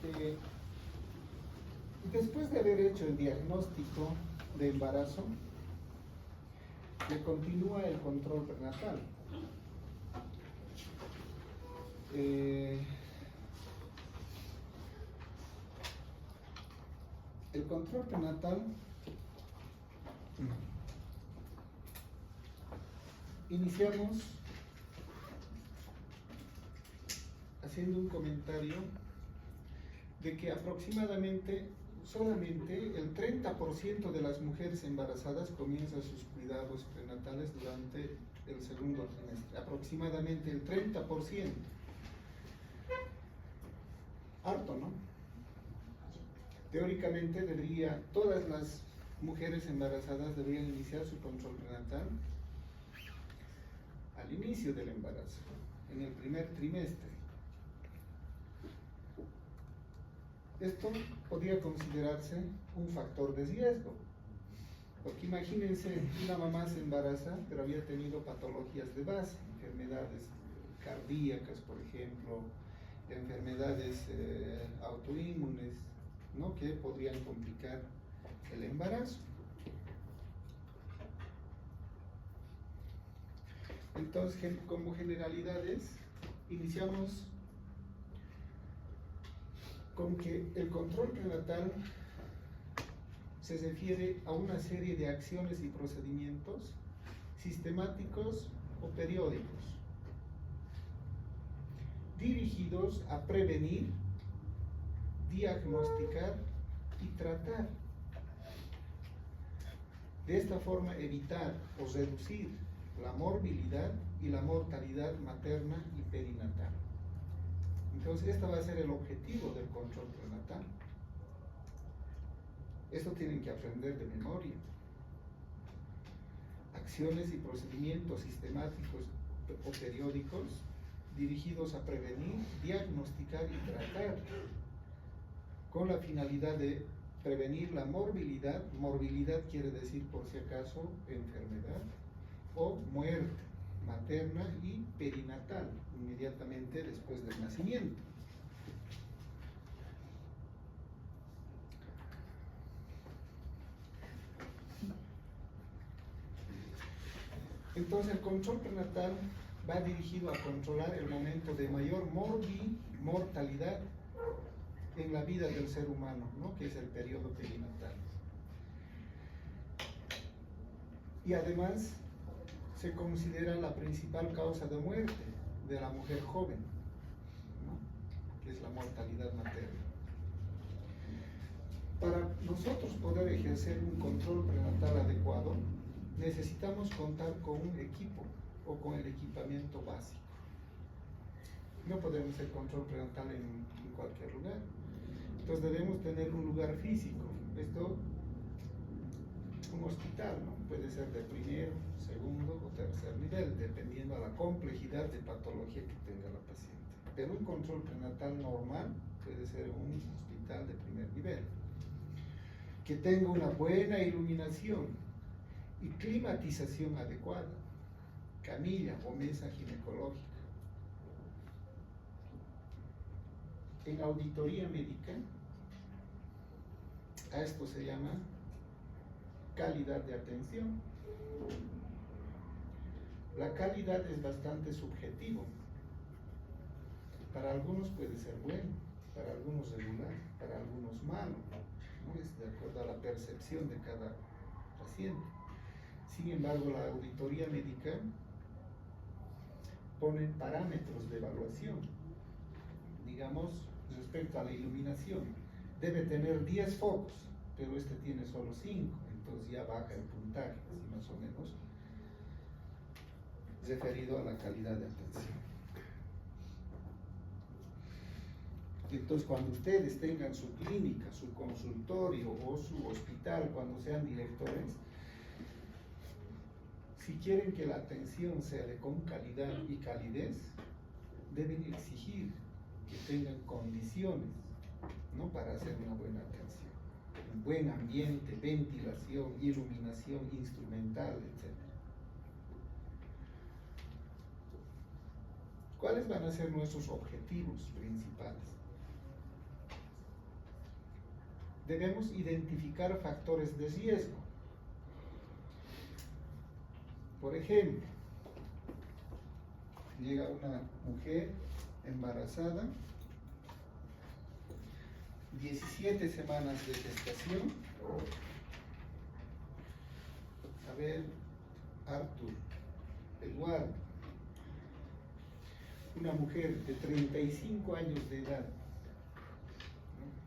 Eh, Después de haber hecho el diagnóstico de embarazo, le continúa el control prenatal. El control prenatal iniciamos haciendo un comentario de que aproximadamente solamente el 30% de las mujeres embarazadas comienza sus cuidados prenatales durante el segundo trimestre, aproximadamente el 30%. Harto, ¿no? Teóricamente todas las mujeres embarazadas deberían iniciar su control prenatal al inicio del embarazo, en el primer trimestre. Esto podría considerarse un factor de riesgo, porque imagínense, una mamá se embaraza, pero había tenido patologías de base, enfermedades cardíacas, por ejemplo, enfermedades autoinmunes, ¿no?, que podrían complicar el embarazo. Entonces, como generalidades, iniciamos con que el control prenatal se refiere a una serie de acciones y procedimientos sistemáticos o periódicos dirigidos a prevenir, diagnosticar y tratar. De esta forma, evitar o reducir la morbilidad y la mortalidad materna y perinatal. Entonces, este va a ser el objetivo del control prenatal. Esto tienen que aprender de memoria. Acciones y procedimientos sistemáticos o periódicos dirigidos a prevenir, diagnosticar y tratar, con la finalidad de prevenir la morbilidad. Morbilidad quiere decir, por si acaso, enfermedad o muerte materna y perinatal, inmediatamente después del nacimiento. Entonces, el control prenatal va dirigido a controlar el momento de mayor mortalidad en la vida del ser humano, ¿no?, que es el periodo perinatal. Y además se considera la principal causa de muerte de la mujer joven, ¿no?, que es la mortalidad materna. Para nosotros poder ejercer un control prenatal adecuado, necesitamos contar con un equipo o con el equipamiento básico. No podemos hacer control prenatal en cualquier lugar. Entonces debemos tener un lugar físico. Esto, un hospital, ¿no?, puede ser de primero, segundo o tercer nivel, dependiendo de la complejidad de patología que tenga la paciente. Pero un control prenatal normal puede ser un hospital de primer nivel, que tenga una buena iluminación y climatización adecuada, camilla o mesa ginecológica. En auditoría médica, a esto se llama calidad de atención. La calidad es bastante subjetivo. Para algunos puede ser bueno, para algunos regular, para algunos malo, ¿no? Es de acuerdo a la percepción de cada paciente. Sin embargo, la auditoría médica pone parámetros de evaluación. Digamos, respecto a la iluminación, debe tener 10 focos, pero este tiene solo 5, entonces ya baja el puntaje, así más o menos, referido a la calidad de atención. Entonces, cuando ustedes tengan su clínica, su consultorio o su hospital, cuando sean directores, si quieren que la atención sea con calidad y calidez, deben exigir que tengan condiciones, ¿no?, para hacer una buena atención. Un buen ambiente, ventilación, iluminación instrumental, etc. ¿Cuáles van a ser nuestros objetivos principales? debemos identificar factores de riesgo. Por ejemplo, llega una mujer embarazada, 17 semanas de gestación. A ver, Arthur, Eduardo, una mujer de 35 años de edad, ¿no?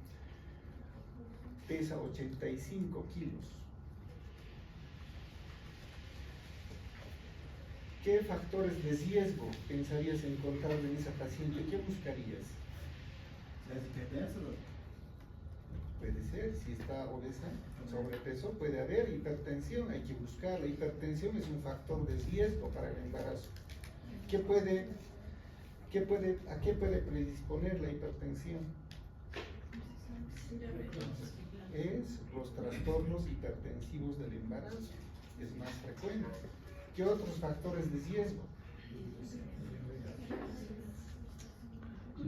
Pesa 85 kilos. ¿Qué factores de riesgo pensarías encontrar en esa paciente? ¿Qué buscarías? Puede ser, si está obesa, sobrepeso, puede haber hipertensión, hay que buscar. La hipertensión es un factor de riesgo para el embarazo. ¿A qué puede predisponer la hipertensión? Es los trastornos hipertensivos del embarazo, es más frecuente. ¿Qué otros factores de riesgo?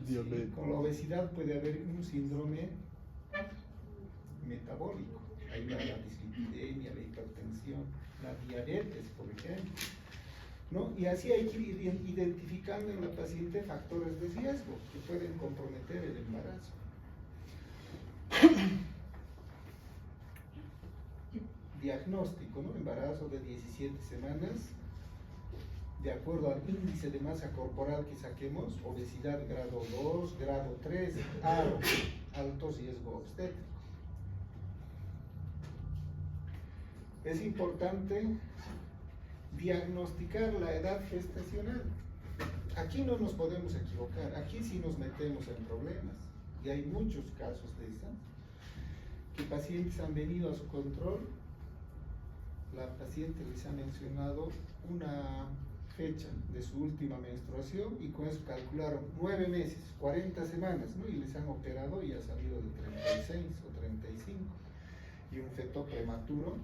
Sí, con la obesidad puede haber un síndrome metabólico. Ahí va la dislipidemia, la hipertensión, la diabetes, por ejemplo, ¿no? Y así hay que ir identificando en la paciente factores de riesgo que pueden comprometer el embarazo. Diagnóstico, ¿no? Embarazo de 17 semanas, de acuerdo al índice de masa corporal que saquemos, obesidad grado 2, grado 3, alto riesgo obstétrico. Es importante diagnosticar la edad gestacional. Aquí no nos podemos equivocar, aquí sí nos metemos en problemas, y hay muchos casos de esas, que pacientes han venido a su control, la paciente les ha mencionado una fecha de su última menstruación y con eso calcularon 9 meses, 40 semanas, ¿no? Y les han operado y ha salido de 36 o 35, y un feto prematuro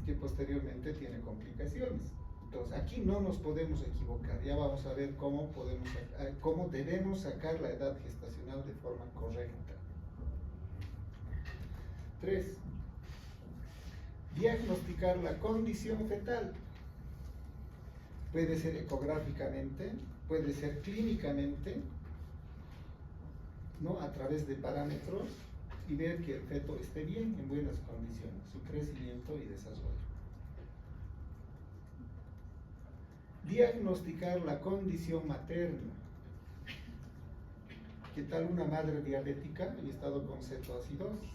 que posteriormente tiene complicaciones. Entonces aquí no nos podemos equivocar. Ya vamos a ver cómo debemos sacar la edad gestacional de forma correcta. 3. Diagnosticar la condición fetal. Puede ser ecográficamente, puede ser clínicamente, ¿no? A través de parámetros, y ver que el feto esté bien, en buenas condiciones, su crecimiento y desarrollo. Diagnosticar la condición materna. ¿Qué tal una madre diabética y estado con cetoacidosis?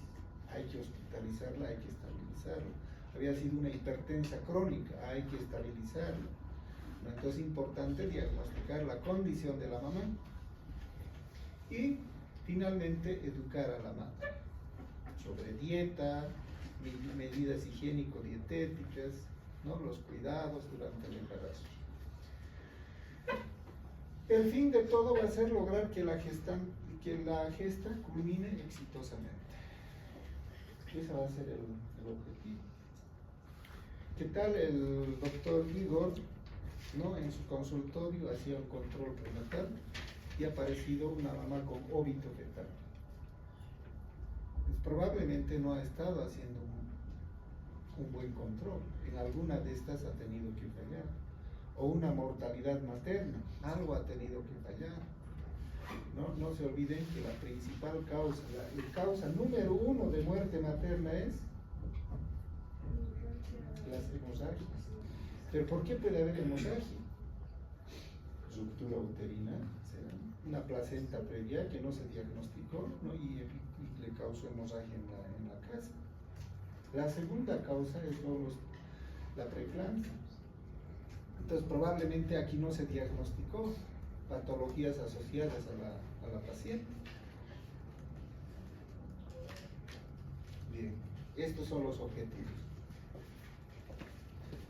Hay que hospitalizarla, hay que estabilizarla. Había sido una hipertensa crónica, hay que estabilizarla. Entonces es importante diagnosticar la condición de la mamá. Y finalmente educar a la madre sobre dieta, medidas higiénico-dietéticas, ¿no? Los cuidados durante el embarazo. El fin de todo va a ser lograr que la gesta culmine exitosamente. Ese va a ser el objetivo. ¿Qué tal el doctor Igor, ¿no? En su consultorio hacía un control prenatal y ha aparecido una mamá con óbito fetal? Pues probablemente no ha estado haciendo un buen control. En alguna de estas ha tenido que fallar. O una mortalidad materna, algo ha tenido que fallar. No se olviden que la principal causa, la causa número 1 de muerte materna es las hemorragias. ¿Pero por qué puede haber hemorragia? Ruptura uterina, ¿será? Una placenta previa que no se diagnosticó, ¿no? y le causó hemorragia en la casa. La segunda causa es la preeclampsia. Entonces probablemente aquí no se diagnosticó patologías asociadas a la paciente. Bien, estos son los objetivos.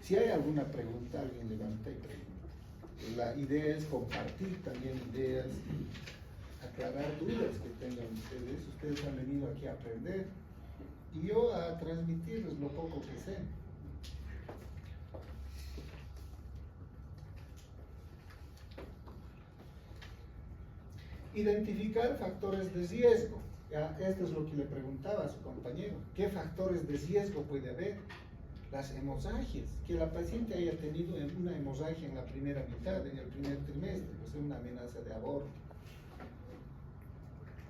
Si hay alguna pregunta, alguien levanta y pregunta. La idea es compartir también ideas, aclarar dudas que tengan ustedes. Ustedes han venido aquí a aprender y yo a transmitirles lo poco que sé. Identificar factores de riesgo. Esto es lo que le preguntaba a su compañero. ¿Qué factores de riesgo puede haber? Las hemorragias, que la paciente haya tenido una hemorragia en la primera mitad, en el primer trimestre, o sea, una amenaza de aborto.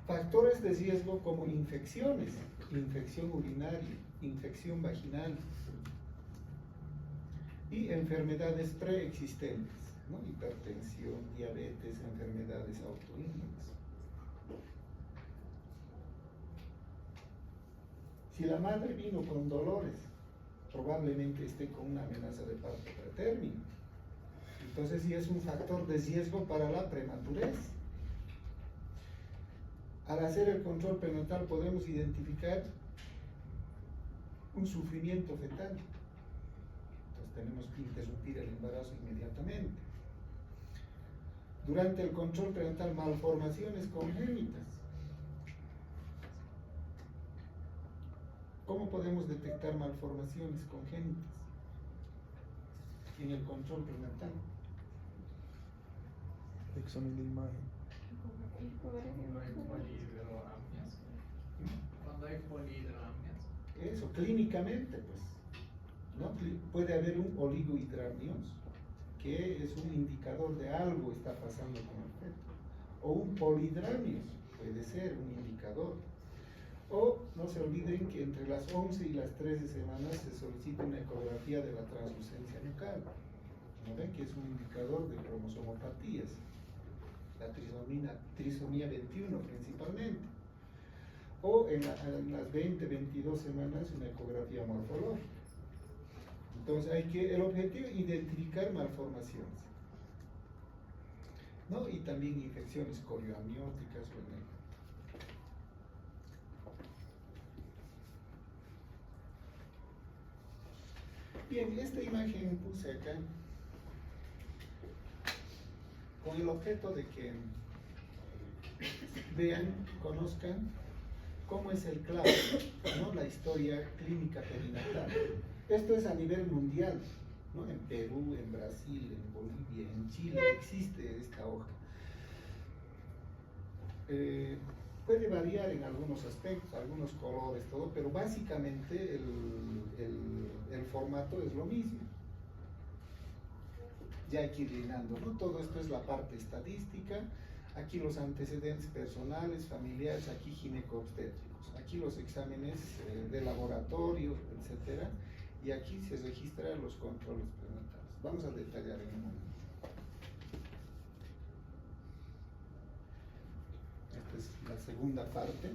Factores de riesgo como infecciones, infección urinaria, infección vaginal y enfermedades preexistentes, ¿no? Hipertensión, diabetes, enfermedades autoinmunes. Si la madre vino con dolores, probablemente esté con una amenaza de parto pretérmino. Entonces sí es un factor de riesgo para la prematurez. Al hacer el control prenatal podemos identificar un sufrimiento fetal. Entonces tenemos que interrumpir el embarazo inmediatamente. Durante el control prenatal, malformaciones congénitas. ¿Cómo podemos detectar malformaciones congénitas en el control prenatal? Examen de imagen. Cuando hay polidromias. Eso, clínicamente, pues, ¿no? Puede haber un oligohidramnios, que es un indicador de algo está pasando con el feto. O un polidramnios, puede ser un indicador. O no se olviden que entre las 11 y las 13 semanas se solicita una ecografía de la translucencia nucal. ¿No ven? Que es un indicador de cromosomopatías. La trisomía 21 principalmente. O en las 20, 22 semanas una ecografía morfológica. Entonces el objetivo es identificar malformaciones, ¿no? Y también infecciones corioamnióticas o en Bien, esta imagen puse acá con el objeto de que vean, conozcan cómo es el clavo, ¿no? La historia clínica perinatal. Esto es a nivel mundial, ¿no? En Perú, en Brasil, en Bolivia, en Chile existe esta hoja. Puede variar en algunos aspectos, algunos colores, todo, pero básicamente el formato es lo mismo. Ya hay que ir llenando, ¿no? Todo esto es la parte estadística, aquí los antecedentes personales, familiares, aquí gineco-obstétricos, aquí los exámenes de laboratorio, etcétera, y aquí se registran los controles prenatales. Vamos a detallar en un momento. Esta es la segunda parte,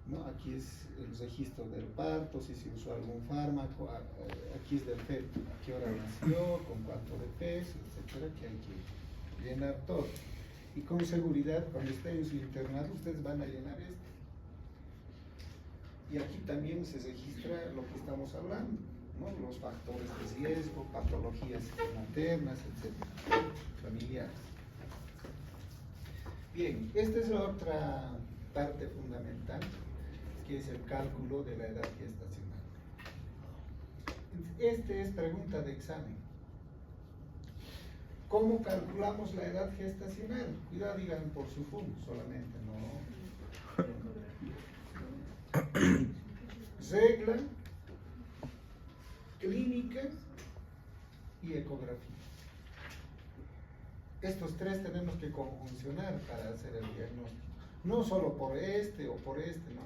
¿no? Aquí es el registro del parto, si se usó algún fármaco, aquí es del feto, a qué hora nació, con cuánto de peso, etcétera, que hay que llenar todo. Y con seguridad, cuando esté en su internado, ustedes van a llenar esto. Y aquí también se registra lo que estamos hablando, ¿no? Los factores de riesgo, patologías maternas, etcétera, familiares. Bien, esta es la otra parte fundamental, que es el cálculo de la edad gestacional. Este es pregunta de examen. ¿Cómo calculamos la edad gestacional? Cuidado, digan por su FUN solamente, no. Regla, clínica y ecografía. Estos tres tenemos que conjuncionar para hacer el diagnóstico. No solo por este o por este, no.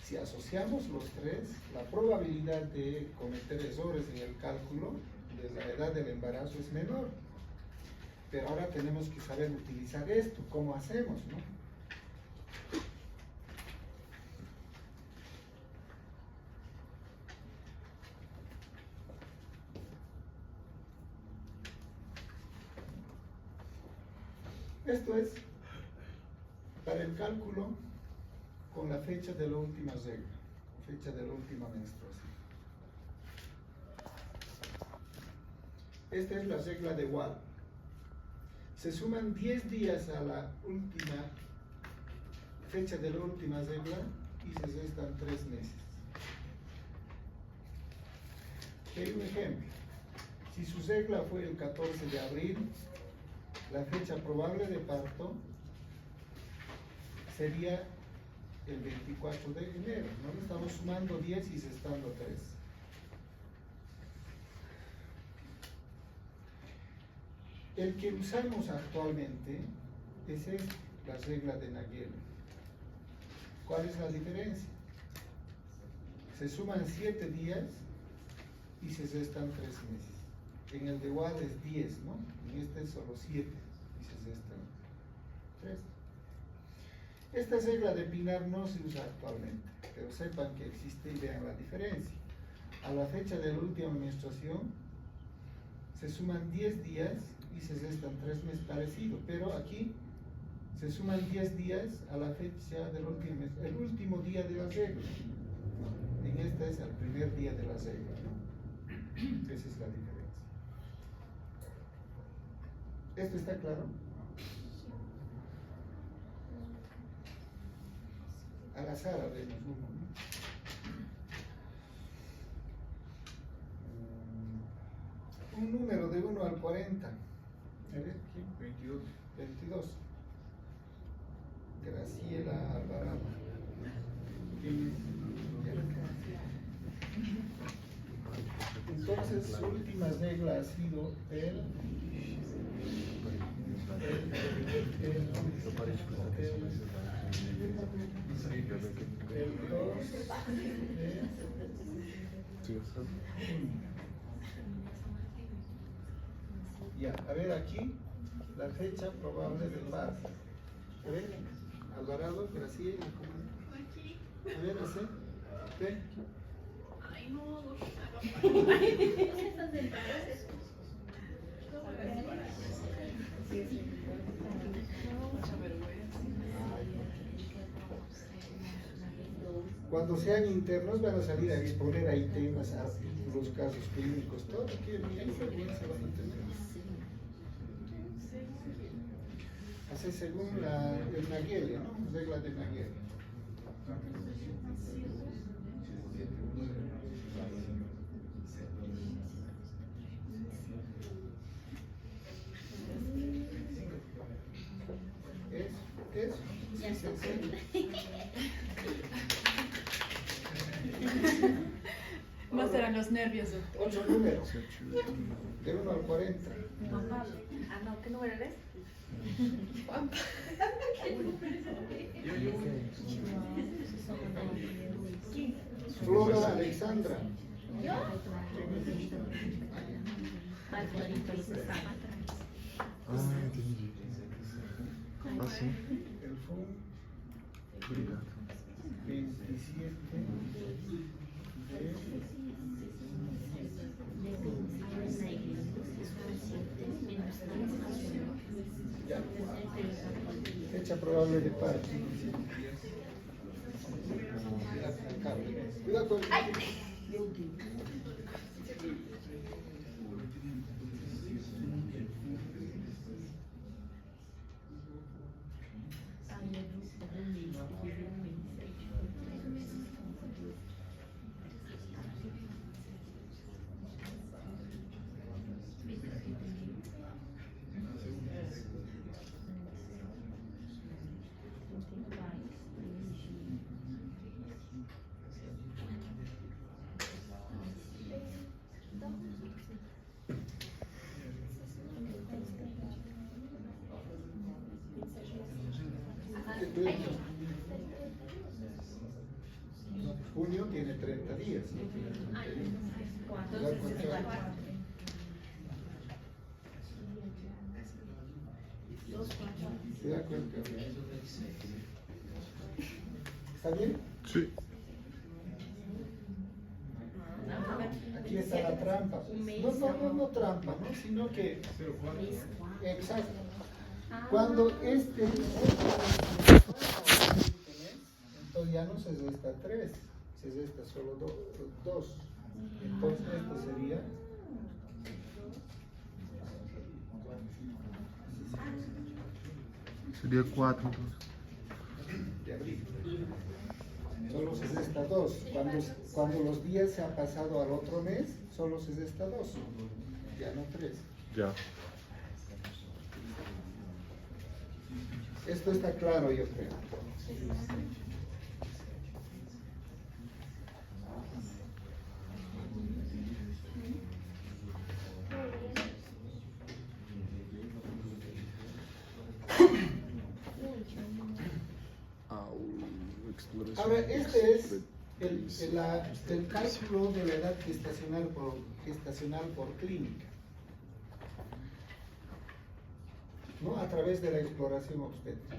Si asociamos los tres, la probabilidad de cometer errores en el cálculo de la edad del embarazo es menor. Pero ahora tenemos que saber utilizar esto. ¿Cómo hacemos, no? Esto es para el cálculo con la fecha de la última regla, fecha de la última menstruación. Esta es la regla de Wahl. Se suman 10 días a la última fecha de la última regla y se restan 3 meses. Hay un ejemplo. Si su regla fue el 14 de abril, la fecha probable de parto sería el 24 de enero, ¿no? Estamos sumando 10 y restando 3. El que usamos actualmente es la regla de Nagel. ¿Cuál es la diferencia? Se suman 7 días y se restan 3 meses. En el de WAD es 10, ¿no? En este es solo 7 y se restan 3. Esta regla de Pinar no se usa actualmente, pero sepan que existe y vean la diferencia. A la fecha de la última menstruación se suman 10 días y se restan 3 meses, parecido, pero aquí se suman 10 días a la fecha del último mes, el último día de la regla. En esta es el primer día de la regla, ¿no? Esa es la diferencia. ¿Esto está claro? Al azar haremos uno, ¿no? Un número de 1 al 40. A ver, ¿quién? 22. 22. Graciela Alvarado. ¿Quién es? Entonces, su última regla ha sido el 2 de junio. Ya, a ver aquí la fecha probable del parto. A ver, Alvarado, Graciela, Aquí. a ver, hace, ve. Ay, no. Cuando sean internos van a salir a exponer ahí temas, artículos, casos clínicos, todo. ¿Qué vergüenza van a tener? Hace según el Nagel, ¿no? Regla de Nagel. Eso. Ya Sí, está. sí. No serán los nervios, doctor. Otro número. De 1 al 40. Ah, no, ¿qué número eres? Flora Alexandra. Alvarito está. Ah, entendi. Ah, sim. El FUN Obrigado. 27 ya. Fecha probable de parto. Cuidado con junio tiene 30 días. ¿Se da cuenta? ¿Está bien? Sí. Aquí está la trampa. No trampa, ¿no? Sino que, exacto. Cuando entonces ya no se resta 3, se resta solo 2. Entonces esto sería Seria 4, então. de abril. Solo se resta 2. Cuando los días se han pasado al otro mes, solo se resta 2. Ya no 3. Já. Esto está claro, yo creo. Ahora, este es el cálculo de la edad gestacional por clínica, ¿no? A través de la exploración obstétrica.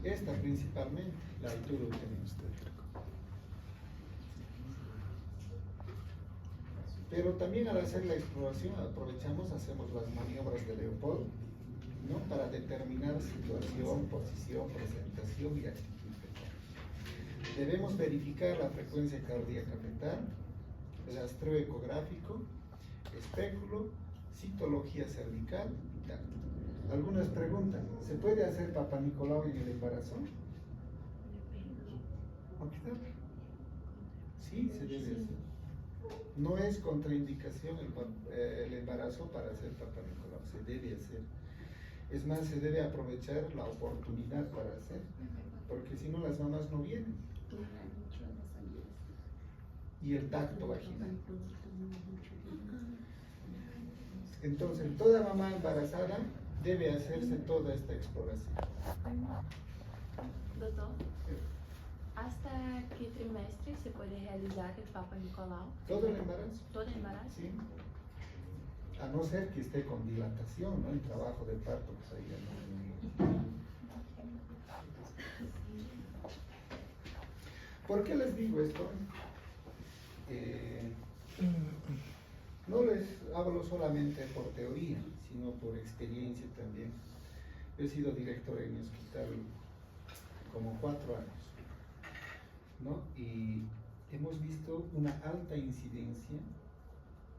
Esta principalmente, la altura uterina obstétrica. Pero también al hacer la exploración hacemos las maniobras de Leopold, ¿no? Para determinar situación, posición, presentación y actitud. Debemos verificar la frecuencia cardíaca fetal, el rastreo ecográfico, espéculo, citología cervical y tal. Algunas preguntas. ¿Se puede hacer Papa Nicolau en el embarazo? Sí, se debe hacer. No es contraindicación el embarazo para hacer Papa Nicolau, se debe hacer. Es más, se debe aprovechar la oportunidad para hacer, porque si no las mamás no vienen. Y el tacto vaginal. Entonces, toda mamá embarazada debe hacerse toda esta exploración. Doutor, ¿hasta qué trimestre se puede realizar el Papa Nicolau? ¿Todo el embarazo? ¿Todo el embarazo? Sí. A no ser que esté con dilatación, ¿no? En trabajo de parto, pues ahí ya no. ¿Por qué les digo esto? No les hablo solamente por teoría, sino por experiencia también. Yo he sido director en mi hospital como 4 años, ¿no? Y hemos visto una alta incidencia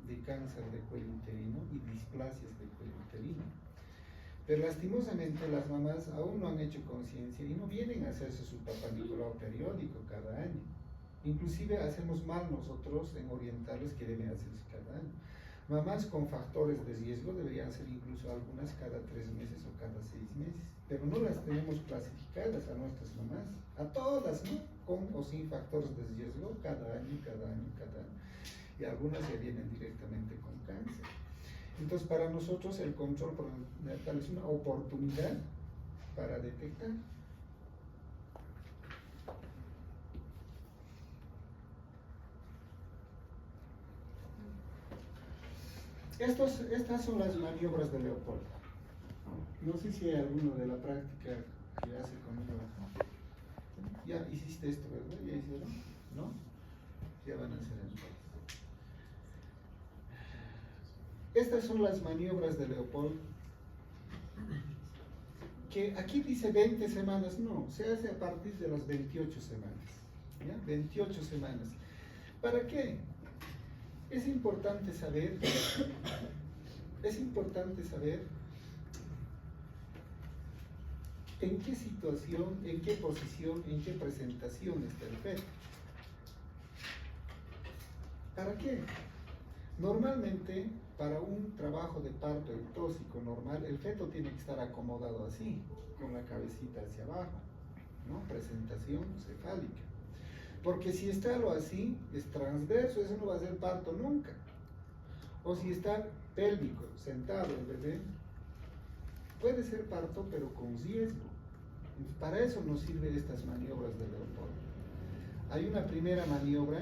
de cáncer de cuello uterino y displasias de cuello uterino. Pero lastimosamente las mamás aún no han hecho conciencia y no vienen a hacerse su Papa Nicolau periódico cada año. Inclusive hacemos mal nosotros en orientarles que deben hacerse cada año. Mamás con factores de riesgo deberían ser incluso algunas cada 3 meses o cada 6 meses, pero no las tenemos clasificadas a nuestras mamás, a todas, ¿no? Con o sin factores de riesgo, cada año. Y algunas ya vienen directamente con cáncer. Entonces, para nosotros el control prenatal es una oportunidad para detectar. Estas son las maniobras de Leopold. No sé si hay alguno de la práctica que hace conmigo. Ya hiciste esto, ¿verdad? ¿Ya hicieron? ¿No? Ya van a hacer entonces. Estas son las maniobras de Leopold, que aquí dice 20 semanas, no, se hace a partir de las 28 semanas, ¿ya? 28 semanas. ¿Para qué? Es importante saber en qué situación, en qué posición, en qué presentación está el feto. ¿Para qué? Normalmente, para un trabajo de parto eutóxico normal, el feto tiene que estar acomodado así, con la cabecita hacia abajo, ¿no? Presentación cefálica. Porque si está lo así, es transverso, eso no va a ser parto nunca. O si está pélvico, sentado el bebé, puede ser parto, pero con riesgo. Para eso nos sirven estas maniobras de Leopold. Hay una primera maniobra.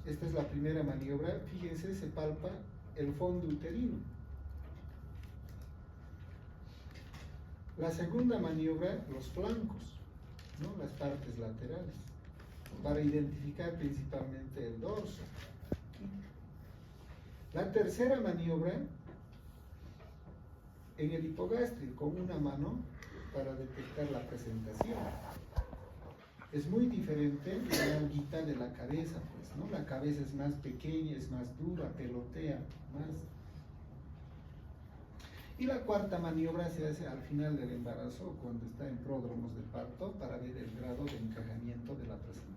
Esta es la primera maniobra, fíjense, se palpa el fondo uterino. La segunda maniobra, los flancos, ¿no? Las partes laterales, para identificar principalmente el dorso. La tercera maniobra, en el hipogástrico, con una mano para detectar la presentación. Es muy diferente de la alguita de la cabeza, pues, ¿no? La cabeza es más pequeña, es más dura, pelotea más. Y la cuarta maniobra se hace al final del embarazo, cuando está en pródromos de parto, para ver el grado de encajamiento de la presentación.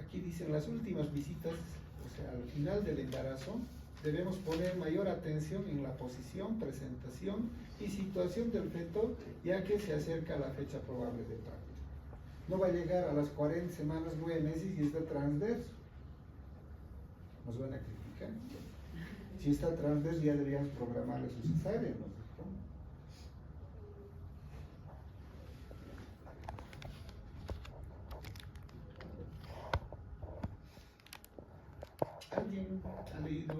Aquí dicen las últimas visitas, o sea, al final del embarazo, Debemos poner mayor atención en la posición, presentación y situación del feto, ya que se acerca la fecha probable de parto. No va a llegar a las 40 semanas, 9 meses y está transverso. Nos van a criticar. Si está transverso ya deberíamos programarle su cesárea, ¿no? ¿Alguien ha leído